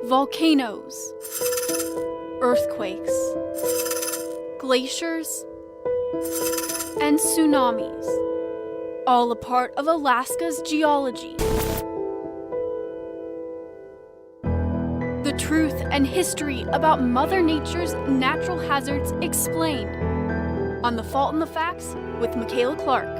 volcanoes, earthquakes, glaciers, and tsunamis, all a part of Alaska's geology. The truth and history about Mother Nature's natural hazards explained on The Fault in the Facts with Makayla Clark.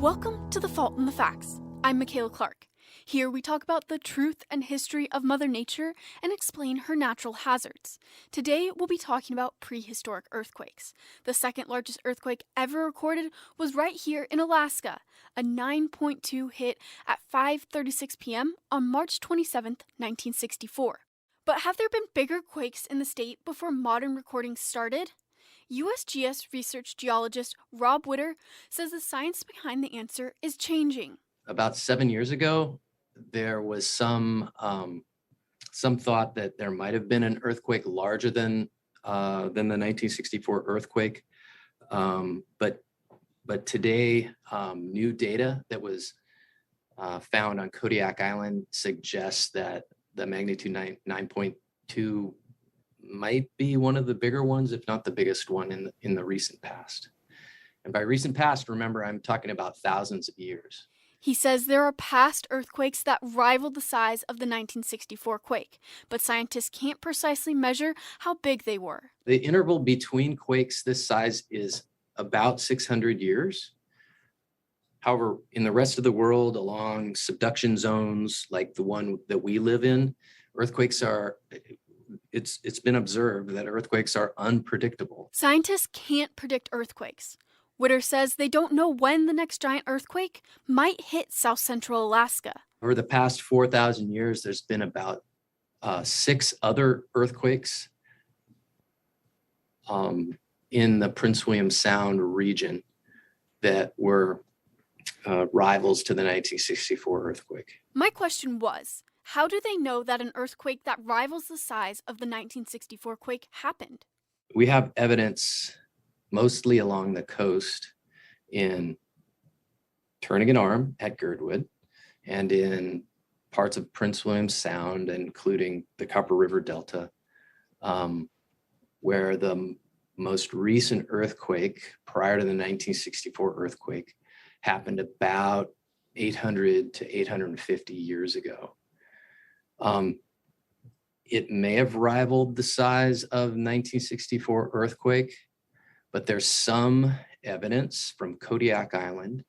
Welcome to The Fault in the Facts. I'm Makayla Clark. Here we talk about the truth and history of Mother Nature and explain her natural hazards. Today we'll be talking about prehistoric earthquakes. The second largest earthquake ever recorded was right here in Alaska, a 9.2 hit at 5:36 p.m. on March 27, 1964. But have there been bigger quakes in the state before modern recordings started? USGS research geologist Rob Witter says the science behind the answer is changing. About 7 years ago, there was some thought that there might have been an earthquake larger than the 1964 earthquake, but today, new data that was found on Kodiak Island suggests that the magnitude 9.2 might be one of the bigger ones, if not the biggest one in the recent past. And by recent past, remember, I'm talking about thousands of years. He says there are past earthquakes that rival the size of the 1964 quake, but scientists can't precisely measure how big they were. The interval between quakes this size is about 600 years. However, in the rest of the world, along subduction zones like the one that we live in, it's been observed that earthquakes are unpredictable. Scientists can't predict earthquakes. Witter says they don't know when the next giant earthquake might hit south central Alaska. Over the past 4,000 years, there's been about 6 other earthquakes in the Prince William Sound region that were rivals to the 1964 earthquake. My question was, how do they know that an earthquake that rivals the size of the 1964 quake happened? We have evidence mostly along the coast in Turnagain Arm at Girdwood and in parts of Prince William Sound, including the Copper River Delta, where the most recent earthquake prior to the 1964 earthquake happened about 800 to 850 years ago. It may have rivaled the size of 1964 earthquake, but there's some evidence from Kodiak Island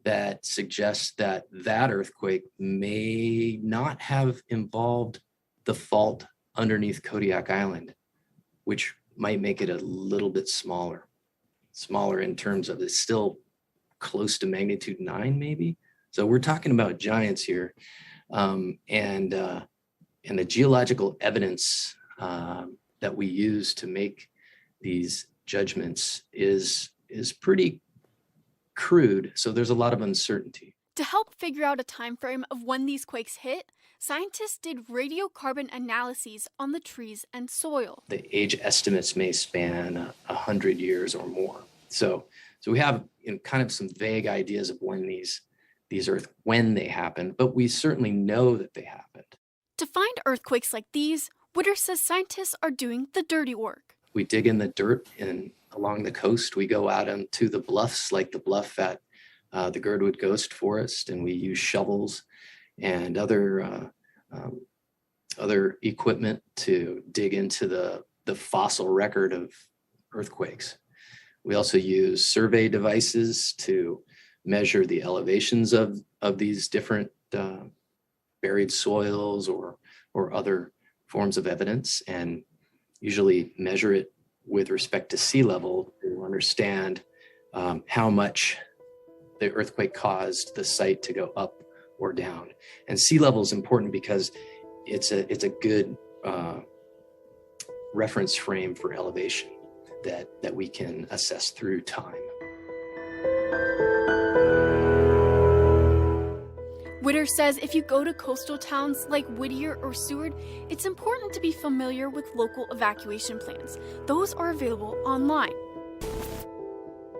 that suggests that earthquake may not have involved the fault underneath Kodiak Island, which might make it a little bit smaller in terms of it's still close to magnitude 9 maybe. So we're talking about giants here. And the geological evidence that we use to make these judgments is pretty crude, so there's a lot of uncertainty. To help figure out a time frame of when these quakes hit, scientists did radiocarbon analyses on the trees and soil. The age estimates may span 100 years or more. So we have kind of some vague ideas of when when they happened, but we certainly know that they happened. To find earthquakes like these, Witter says scientists are doing the dirty work. We dig in the dirt and along the coast. We go out onto the bluffs, like the bluff at the Girdwood Ghost Forest, and we use shovels and other equipment to dig into the fossil record of earthquakes. We also use survey devices to measure the elevations of these different buried soils or other forms of evidence, and usually measure it with respect to sea level to understand how much the earthquake caused the site to go up or down. And sea level is important because it's a good reference frame for elevation that we can assess through time. Witter says if you go to coastal towns like Whittier or Seward, it's important to be familiar with local evacuation plans. Those are available online.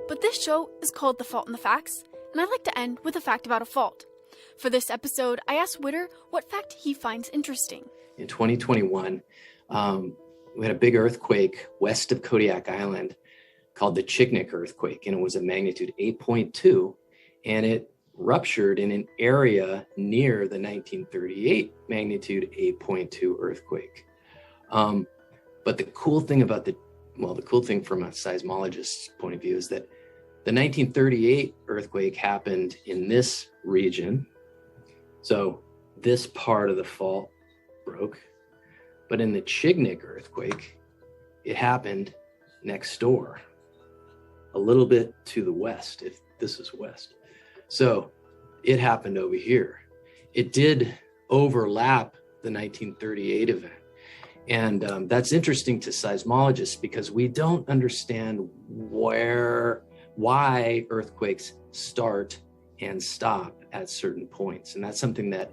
But this show is called The Fault in the Facts, and I'd like to end with a fact about a fault. For this episode, I asked Witter what fact he finds interesting. In 2021, we had a big earthquake west of Kodiak Island called the Chignik earthquake, and it was a magnitude 8.2, and it ruptured in an area near the 1938 magnitude 8.2 earthquake. But the cool thing from a seismologist's point of view is that the 1938 earthquake happened in this region. So this part of the fault broke. But in the Chignik earthquake, it happened next door, a little bit to the west, if this is west. So it happened over here. It did overlap the 1938 event. And that's interesting to seismologists because we don't understand why earthquakes start and stop at certain points. And that's something that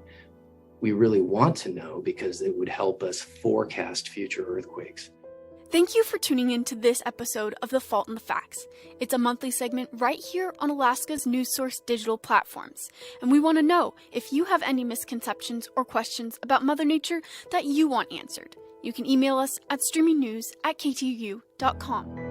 we really want to know because it would help us forecast future earthquakes. Thank you for tuning in to this episode of The Fault in the Facts. It's a monthly segment right here on Alaska's news source digital platforms. And we want to know if you have any misconceptions or questions about Mother Nature that you want answered. You can email us at streamingnews@ktu.com.